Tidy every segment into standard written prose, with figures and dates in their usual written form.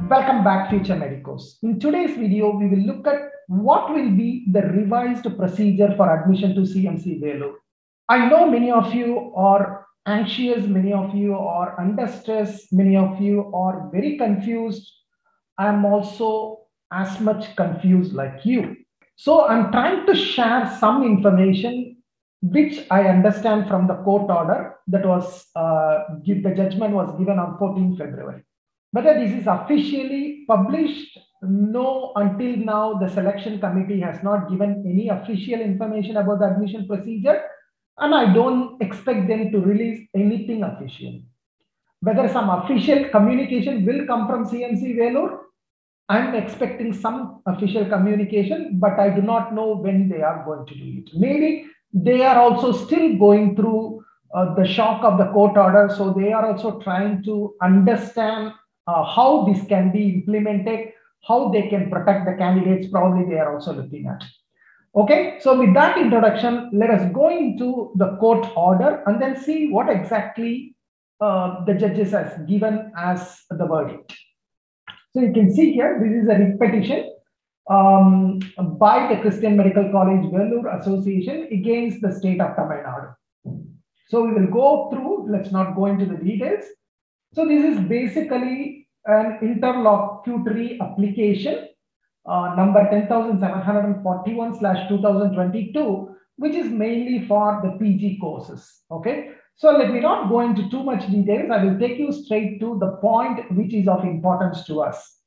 Welcome back, future medicos. In today's video, we will look at what will be the revised procedure for admission to CMC Vellore. I know many of you are anxious, many of you are under stress, many of you are very confused. I am also as much confused like you. So I'm trying to share some information which I understand from the court order that was, the judgment was given on 14 February. Whether this is officially published, no, until now, the selection committee has not given any official information about the admission procedure, and I don't expect them to release anything official. Whether some official communication will come from CMC Vellore, I'm expecting some official communication, but I do not know when they are going to do it. Maybe they are also still going through the shock of the court order, so they are also trying to understand how this can be implemented, how they can protect the candidates. Probably they are also looking at. Okay, so with that introduction, let us go into the court order and then see what exactly the judges has given as the verdict. So you can see here, this is a writ petition by the Christian Medical College Vellore Association against the state of Tamil Nadu. So we will go through, let's not go into the details. So this is basically an interlocutory application number 10,741/2022, which is mainly for the PG courses. Okay, so let me not go into too much details. I will take you straight to the point which is of importance to us.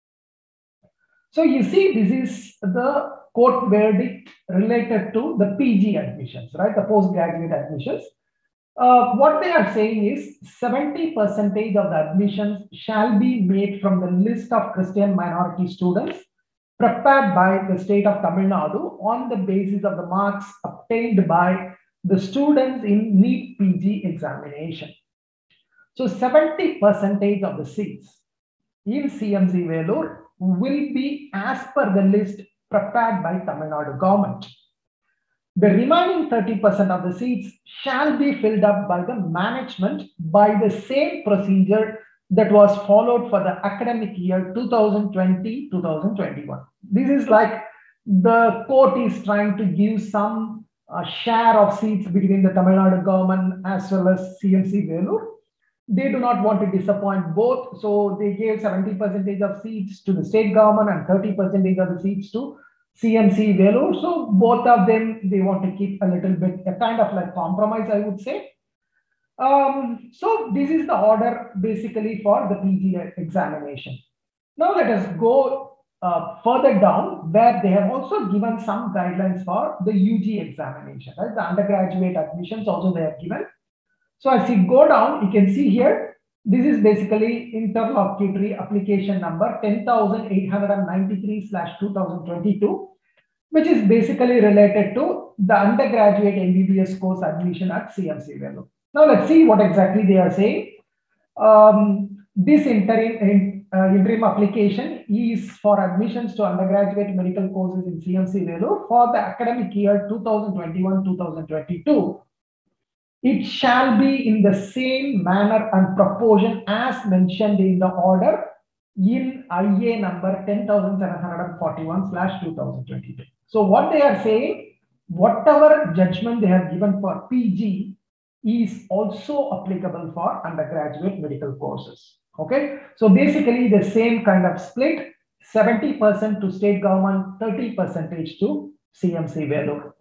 So you see, this is the court verdict related to the PG admissions, right? The postgraduate admissions. What they are saying is 70% of the admissions shall be made from the list of Christian minority students prepared by the state of Tamil Nadu on the basis of the marks obtained by the students in NEET PG examination. So 70% of the seats in CMC Vellore will be as per the list prepared by Tamil Nadu government. The remaining 30% of the seats shall be filled up by the management by the same procedure that was followed for the academic year 2020-2021. This is like the court is trying to give some share of seats between the Tamil Nadu government as well as CMC Vellore. They do not want to disappoint both, so they gave 70% of seats to the state government and 30% of the seats to CMC Vellore. So both of them, they want to keep a little bit, a kind of like compromise, I would say. So this is the order basically for the PG examination. Now let us go further down, where they have also given some guidelines for the UG examination, right? The undergraduate admissions also they have given. So as you go down, you can see here, this is basically interlocutory application number 10,893/2022, which is basically related to the undergraduate MBBS course admission at CMC Vellore. Now let's see what exactly they are saying. This interim application is for admissions to undergraduate medical courses in CMC Vellore for the academic year 2021-2022. It shall be in the same manner and proportion as mentioned in the order in IA number 10,741/2022. So what they are saying, whatever judgment they have given for PG is also applicable for undergraduate medical courses. Okay, so basically the same kind of split, 70% to state government, 30% to CMC Vellore.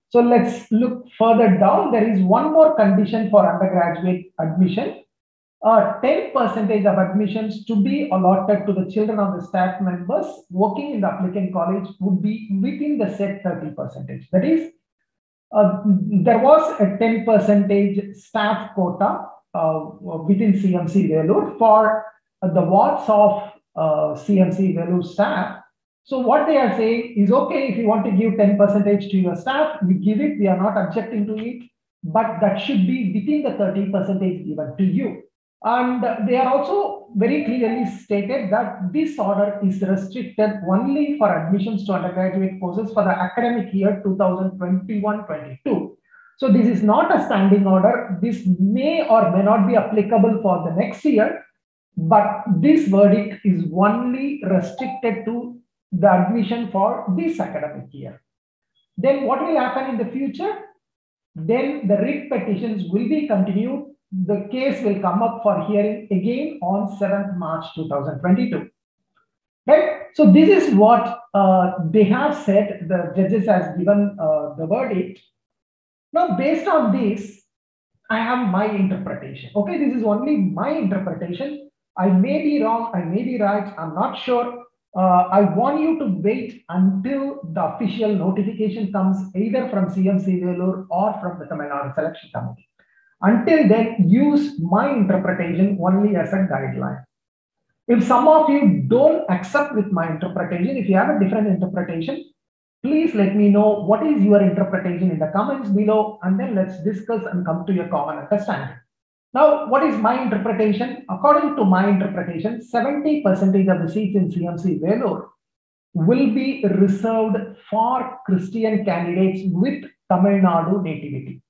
So let's look further down. There is one more condition for undergraduate admission. 10% of admissions to be allotted to the children of the staff members working in the applicant college would be within the said 30%. That is, there was a 10% staff quota within CMC Vellore for the wards of CMC Vellore staff. So what they are saying is, okay, if you want to give 10% to your staff, you give it, we are not objecting to it, but that should be within the 30% given to you. And they are also very clearly stated that this order is restricted only for admissions to undergraduate courses for the academic year 2021-22. So this is not a standing order. This may or may not be applicable for the next year, but this verdict is only restricted to the admission for this academic year. Then what will happen in the future? Then the writ petitions will be continued. The case will come up for hearing again on 7th March 2022. Right? So this is what they have said. The judges has given the verdict. Now, based on this, I have my interpretation. Okay, this is only my interpretation. I may be wrong, I may be right, I'm not sure. I want you to wait until the official notification comes either from CMC Vellore or from the Tamil Nadu Selection Committee. Until then, use my interpretation only as a guideline. If some of you don't accept with my interpretation, if you have a different interpretation, please let me know what is your interpretation in the comments below, and then let's discuss and come to a common understanding. Now, what is my interpretation? According to my interpretation, 70% of the seats in CMC Vellore will be reserved for Christian candidates with Tamil Nadu nativity.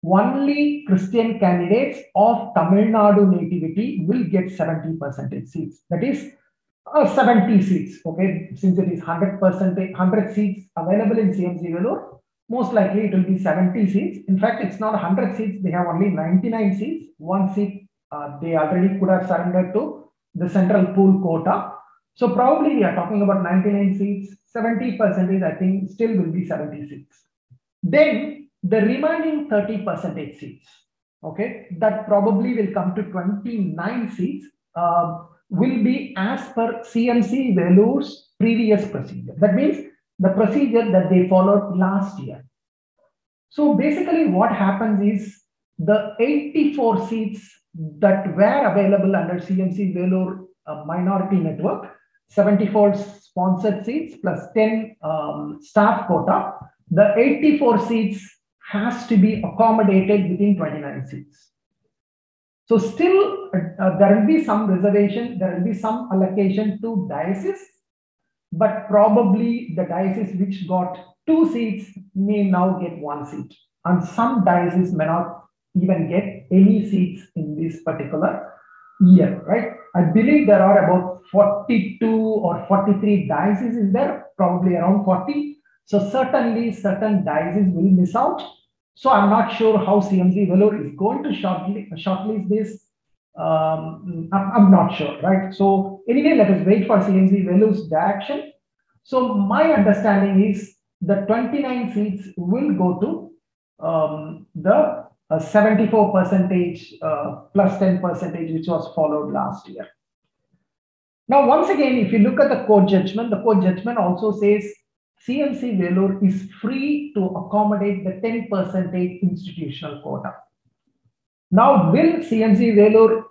Only Christian candidates of Tamil Nadu nativity will get 70% seats. That is 70 seats. Okay, since it is 100%, 100 seats available in CMC Vellore, most likely it will be 70 seats. In fact, it's not 100 seats. They have only 99 seats. One seat they already could have surrendered to the central pool quota. So probably we are talking about 99 seats. 70% I think still will be 70 seats. Then the remaining 30% seats, okay, that probably will come to 29 seats, will be as per CMC Vellore's previous procedure. That means the procedure that they followed last year. So basically what happens is the 84 seats that were available under CMC Vellore minority network, 74 sponsored seats plus 10 staff quota, the 84 seats has to be accommodated within 29 seats. So still there will be some reservation, there will be some allocation to diocese, but probably the diocese which got 2 seats may now get 1 seat, and some dioceses may not even get any seats in this particular year, right? I believe there are about 42 or 43 dioceses in there, probably around 40. So certainly certain dioceses will miss out. So I'm not sure how CMC Vellore is going to shortlist this. I'm not sure, right? So anyway, let us wait for CMC Vellore's direction. So my understanding is the 29 seats will go to the 74% plus 10%, which was followed last year. Now, once again, if you look at the court judgment also says CMC Vellore is free to accommodate the 10% institutional quota. Now, will CMC Vellore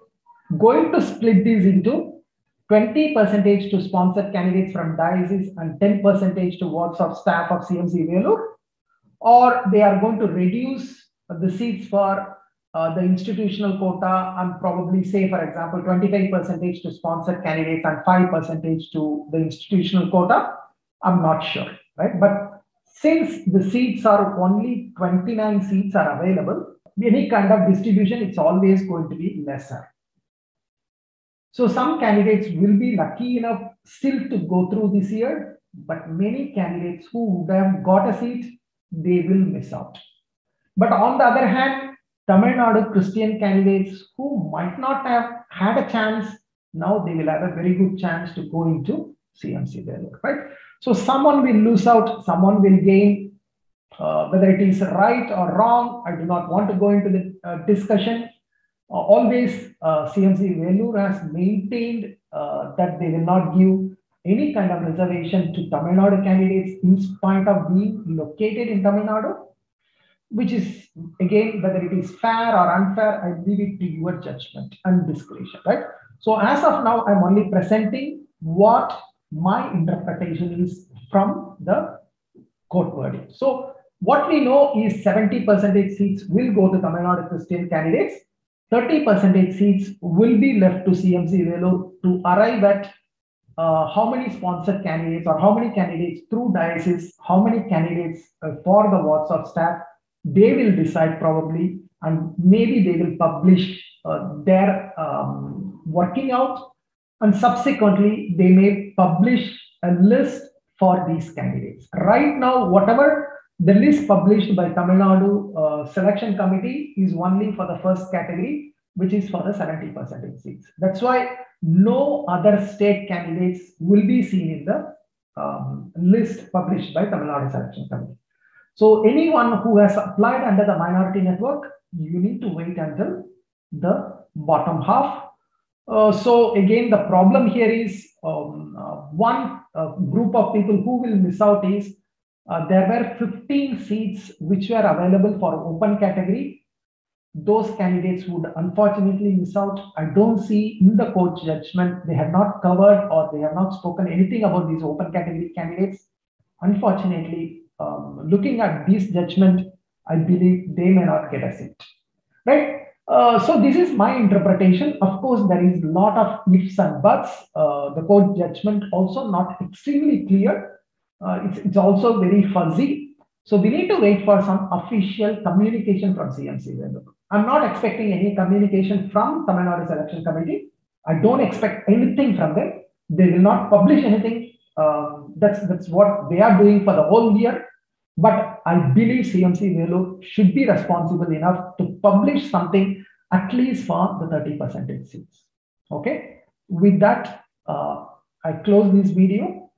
going to split these into 20% to sponsored candidates from diocese and 10% to wards of staff of CMC Vellore, or they are going to reduce the seats for the institutional quota and probably say, for example, 25% to sponsored candidates and 5% to the institutional quota? I'm not sure, right? But since the seats are only 29 seats are available, any kind of distribution, it's always going to be lesser. So some candidates will be lucky enough still to go through this year, but many candidates who would have got a seat, they will miss out. But on the other hand, Tamil Nadu Christian candidates who might not have had a chance, now they will have a very good chance to go into CMC Vellore, right? So someone will lose out, someone will gain. Whether it is right or wrong, I do not want to go into the discussion. Always CMC Vellore has maintained that they will not give any kind of reservation to Tamil Nadu candidates in spite of being located in Tamil Nadu, which is, again, whether it is fair or unfair, I leave it to your judgment and discretion, right? So as of now, I'm only presenting what my interpretation is from the court verdict. So what we know is 70% seats will go to Tamil Nadu Christian candidates, 30% seats will be left to CMC Vellore to arrive at how many sponsored candidates or how many candidates through diocese, how many candidates for the wards of staff, They will decide probably, and maybe they will publish their working out, and subsequently they may publish a list for these candidates. Right now, whatever the list published by Tamil Nadu selection committee is only for the first category, which is for the 70% seats. That's why no other state candidates will be seen in the list published by Tamil Nadu selection committee. So anyone who has applied under the minority network, you need to wait until the bottom half. So again, the problem here is one group of people who will miss out is there were 15 seats which were available for open category. Those candidates would unfortunately miss out. I don't see in the court judgment, they have not covered or they have not spoken anything about these open category candidates. Unfortunately, looking at this judgment, I believe they may not get a seat, right? So this is my interpretation. Of course, there is a lot of ifs and buts. The court judgment also not extremely clear. It's also very fuzzy. So we need to wait for some official communication from CMC Vellore. I'm not expecting any communication from Tamil Nadu Selection Committee. I don't expect anything from them. They will not publish anything. That's what they are doing for the whole year. But I believe CMC Vellore should be responsible enough to publish something at least for the 30% seats. Okay. With that, I close this video.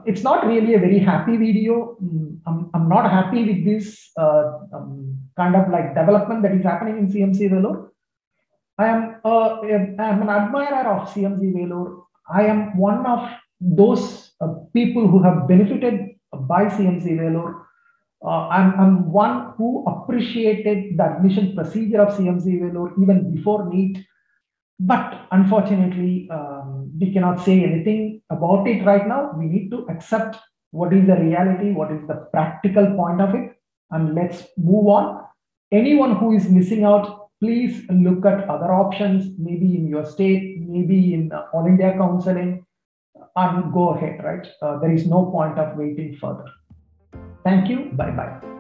It's not really a very happy video. I'm not happy with this kind of like development that is happening in CMC Vellore. I'm an admirer of CMC Vellore. I am one of those people who have benefited by CMC Vellore. I'm one who appreciated the admission procedure of CMC Vellore even before NEET. But unfortunately, we cannot say anything about it right now. We need to accept what is the reality, what is the practical point of it, and let's move on. Anyone who is missing out, please look at other options, maybe in your state, maybe in All India Counseling, and go ahead, right? There is no point of waiting further. Thank you. Bye-bye.